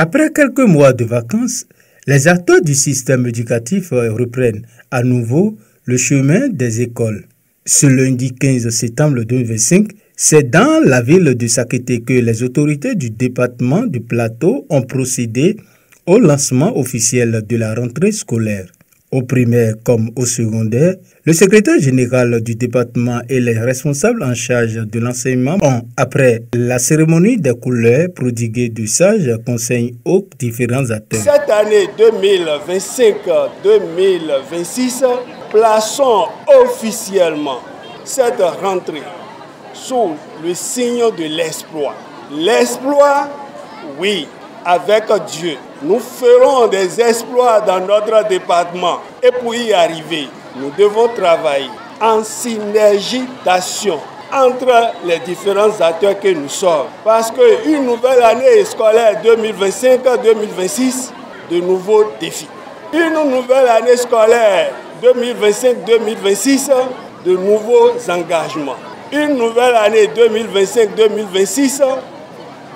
Après quelques mois de vacances, les acteurs du système éducatif reprennent à nouveau le chemin des écoles. Ce lundi 15 septembre 2025, c'est dans la ville de Sakété que les autorités du département du Plateau ont procédé au lancement officiel de la rentrée scolaire. Au primaire comme au secondaire, le secrétaire général du département et les responsables en charge de l'enseignement ont, après la cérémonie des couleurs prodiguées de sages conseils aux différents acteurs. Cette année 2025-2026, plaçons officiellement cette rentrée sous le signe de l'exploit. L'exploit, oui, avec Dieu. Nous ferons des exploits dans notre département. Et pour y arriver, nous devons travailler en synergie d'action entre les différents acteurs que nous sommes. Parce qu'une nouvelle année scolaire 2025-2026, de nouveaux défis. Une nouvelle année scolaire 2025-2026, de nouveaux engagements. Une nouvelle année 2025-2026,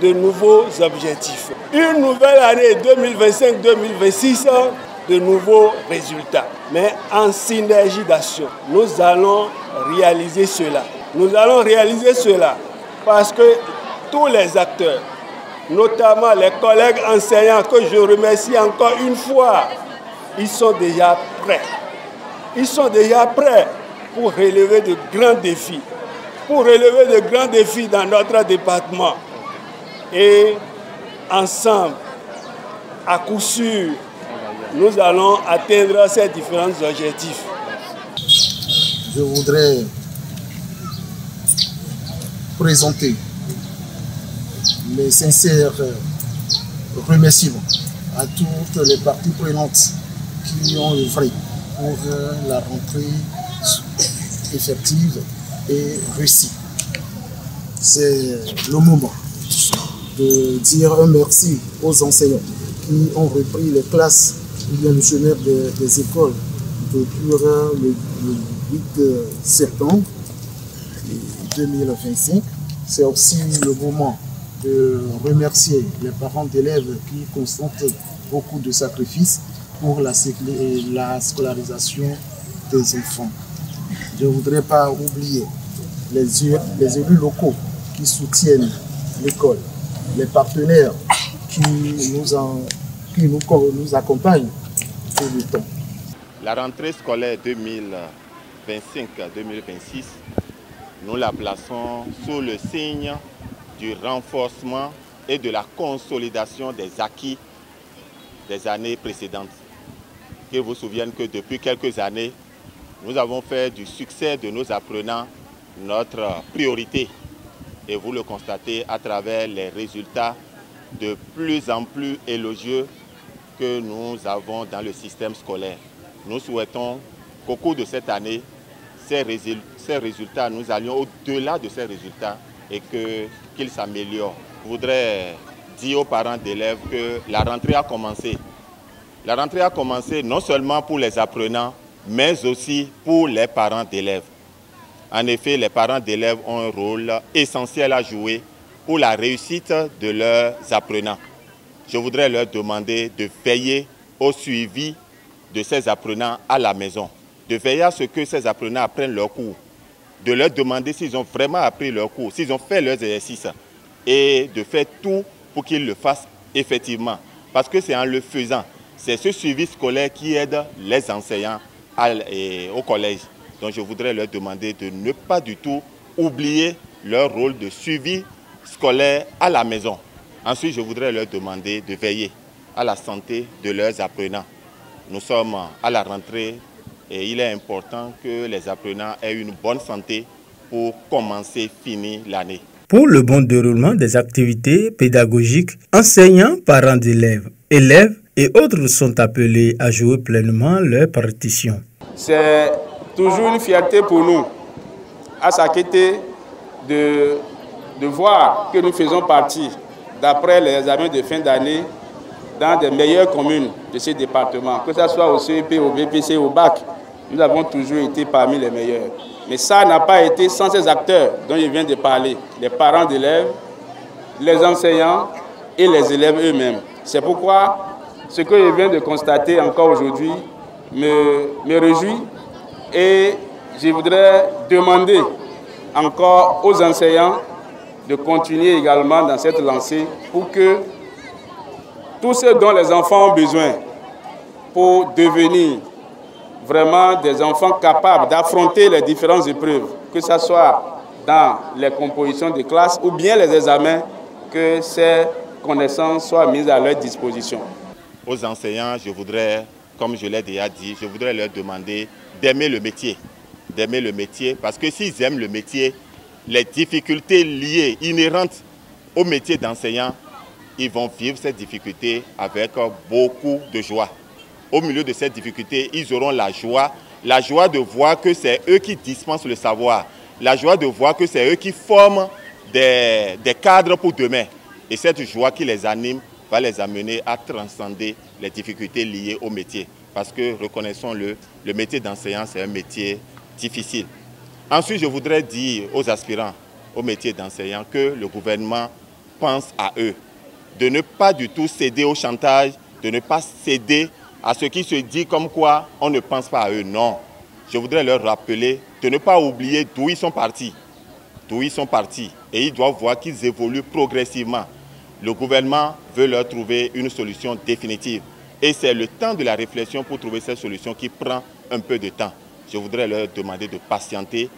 de nouveaux objectifs. Une nouvelle année 2025-2026, de nouveaux résultats. Mais en synergie d'action, nous allons réaliser cela. Nous allons réaliser cela parce que tous les acteurs, notamment les collègues enseignants que je remercie encore une fois, ils sont déjà prêts. Ils sont déjà prêts pour relever de grands défis. Pour relever de grands défis dans notre département. Et ensemble, à coup sûr, nous allons atteindre ces différents objectifs. Je voudrais présenter mes sincères remerciements à toutes les parties prenantes qui ont œuvré pour la rentrée effective et réussie. C'est le moment de dire un merci aux enseignants qui ont repris les classes ou bien le chemin des écoles depuis le 8 septembre 2025. C'est aussi le moment de remercier les parents d'élèves qui consentent beaucoup de sacrifices pour la scolarisation des enfants. Je ne voudrais pas oublier les élus locaux qui soutiennent l'école, les partenaires qui nous accompagnent tout le temps. La rentrée scolaire 2025-2026, nous la plaçons sous le signe du renforcement et de la consolidation des acquis des années précédentes. Qu'il vous souvienne que depuis quelques années, nous avons fait du succès de nos apprenants notre priorité. Et vous le constatez à travers les résultats de plus en plus élogieux que nous avons dans le système scolaire. Nous souhaitons qu'au cours de cette année, ces résultats, nous allions au-delà de ces résultats et qu'ils s'améliorent. Je voudrais dire aux parents d'élèves que la rentrée a commencé. La rentrée a commencé non seulement pour les apprenants, mais aussi pour les parents d'élèves. En effet, les parents d'élèves ont un rôle essentiel à jouer pour la réussite de leurs apprenants. Je voudrais leur demander de veiller au suivi de ces apprenants à la maison, de veiller à ce que ces apprenants apprennent leurs cours, de leur demander s'ils ont vraiment appris leurs cours, s'ils ont fait leurs exercices et de faire tout pour qu'ils le fassent effectivement. Parce que c'est en le faisant, c'est ce suivi scolaire qui aide les enseignants au collège. Donc je voudrais leur demander de ne pas du tout oublier leur rôle de suivi scolaire à la maison. Ensuite, je voudrais leur demander de veiller à la santé de leurs apprenants. Nous sommes à la rentrée et il est important que les apprenants aient une bonne santé pour commencer, finir l'année. Pour le bon déroulement des activités pédagogiques, enseignants, parents d'élèves, élèves et autres sont appelés à jouer pleinement leur partition. C'est toujours une fierté pour nous, à Sakété, de voir que nous faisons partie, d'après les examens de fin d'année, dans des meilleures communes de ce département, que ce soit au CEP, au BPC, au BAC, nous avons toujours été parmi les meilleurs. Mais ça n'a pas été sans ces acteurs dont je viens de parler, les parents d'élèves, les enseignants et les élèves eux-mêmes. C'est pourquoi ce que je viens de constater encore aujourd'hui me réjouit et je voudrais demander encore aux enseignants de continuer également dans cette lancée pour que tout ce dont les enfants ont besoin pour devenir vraiment des enfants capables d'affronter les différentes épreuves, que ce soit dans les compositions de classe ou bien les examens, que ces connaissances soient mises à leur disposition. Aux enseignants, je voudrais, comme je l'ai déjà dit, je voudrais leur demander d'aimer le métier. D'aimer le métier, parce que s'ils aiment le métier, les difficultés liées, inhérentes au métier d'enseignant, ils vont vivre ces difficultés avec beaucoup de joie. Au milieu de ces difficultés, ils auront la joie de voir que c'est eux qui dispensent le savoir, la joie de voir que c'est eux qui forment des cadres pour demain. Et cette joie qui les anime va les amener à transcender les difficultés liées au métier. Parce que, reconnaissons-le, le métier d'enseignant, c'est un métier difficile. Ensuite, je voudrais dire aux aspirants au métier d'enseignant que le gouvernement pense à eux. De ne pas du tout céder au chantage, de ne pas céder à ce qui se dit comme quoi on ne pense pas à eux. Non, je voudrais leur rappeler de ne pas oublier d'où ils sont partis. D'où ils sont partis. Et ils doivent voir qu'ils évoluent progressivement. Le gouvernement veut leur trouver une solution définitive. Et c'est le temps de la réflexion pour trouver cette solution qui prend un peu de temps. Je voudrais leur demander de patienter,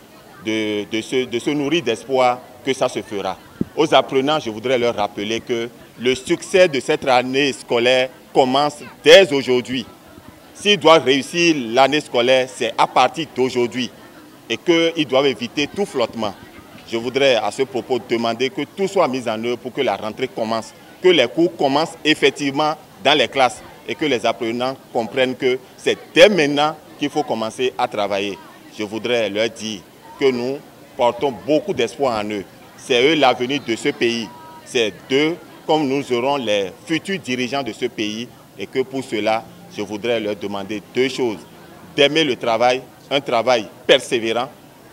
de se nourrir d'espoir que ça se fera. Aux apprenants, je voudrais leur rappeler que le succès de cette année scolaire commence dès aujourd'hui. S'ils doivent réussir l'année scolaire, c'est à partir d'aujourd'hui et qu'ils doivent éviter tout flottement. Je voudrais à ce propos demander que tout soit mis en œuvre pour que la rentrée commence, que les cours commencent effectivement dans les classes et que les apprenants comprennent que c'est dès maintenant qu'il faut commencer à travailler. Je voudrais leur dire que nous portons beaucoup d'espoir en eux. C'est eux l'avenir de ce pays. C'est d'eux comme nous aurons les futurs dirigeants de ce pays et que pour cela, je voudrais leur demander deux choses. D'aimer le travail, un travail persévérant,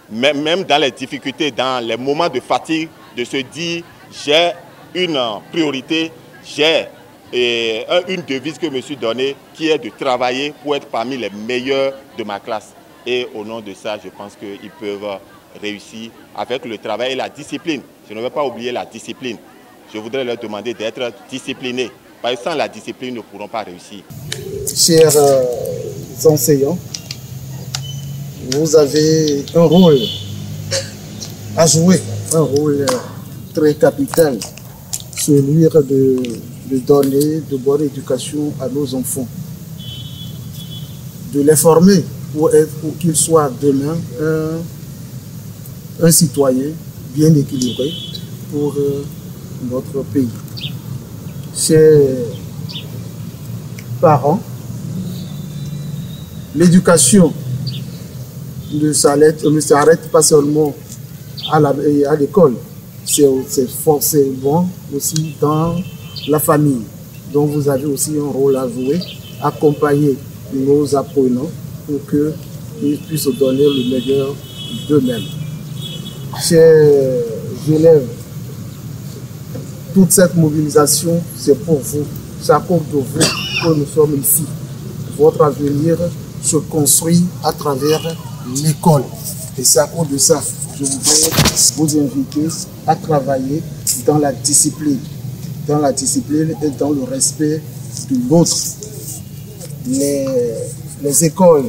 même dans les difficultés, dans les moments de fatigue, de se dire j'ai une priorité, j'ai une devise que je me suis donnée qui est de travailler pour être parmi les meilleurs de ma classe. Et au nom de ça, je pense qu'ils peuvent réussir avec le travail et la discipline. Je ne veux pas oublier la discipline. Je voudrais leur demander d'être disciplinés. Parce que sans la discipline, ils ne pourront pas réussir. Chers enseignants, vous avez un rôle à jouer, un rôle très capital, celui de donner de bonne éducation à nos enfants, de les former pour qu'ils soient demain un citoyen bien équilibré pour notre pays. Chers parents, l'éducation ne s'arrête pas seulement à l'école, c'est forcément aussi dans la famille. Donc vous avez aussi un rôle à jouer, accompagner nos apprenants pour qu'ils puissent donner le meilleur d'eux-mêmes. Chers élèves, toute cette mobilisation, c'est pour vous, c'est à cause de vous que nous sommes ici. Votre avenir se construit à travers l'école. Et c'est à cause de ça que je voudrais vous inviter à travailler dans la discipline et dans le respect de l'autre. Les écoles,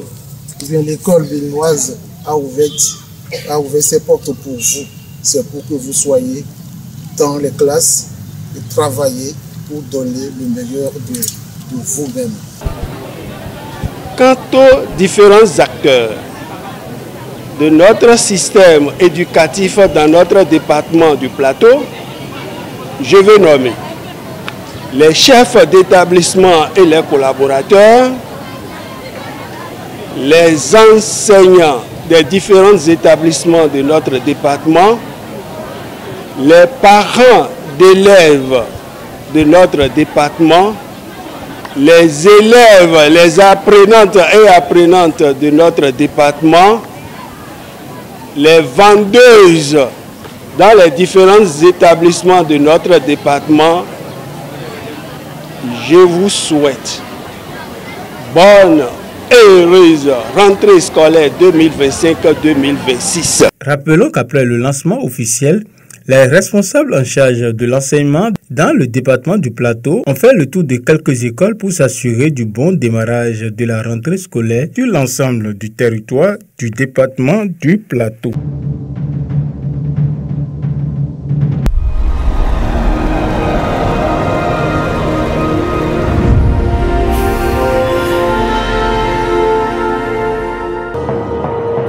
ou bien l'école béninoise a ouvert ses portes pour vous. C'est pour que vous soyez dans les classes et travailler pour donner le meilleur de vous-même. Quant aux différents acteurs de notre système éducatif dans notre département du Plateau, je vais nommer les chefs d'établissement et les collaborateurs, les enseignants des différents établissements de notre département, les parents d'élèves de notre département, les élèves, les apprenantes et apprenantes de notre département, les vendeuses dans les différents établissements de notre département, je vous souhaite bonne et heureuse rentrée scolaire 2025-2026. Rappelons qu'après le lancement officiel, les responsables en charge de l'enseignement dans le département du Plateau ont fait le tour de quelques écoles pour s'assurer du bon démarrage de la rentrée scolaire sur l'ensemble du territoire du département du Plateau.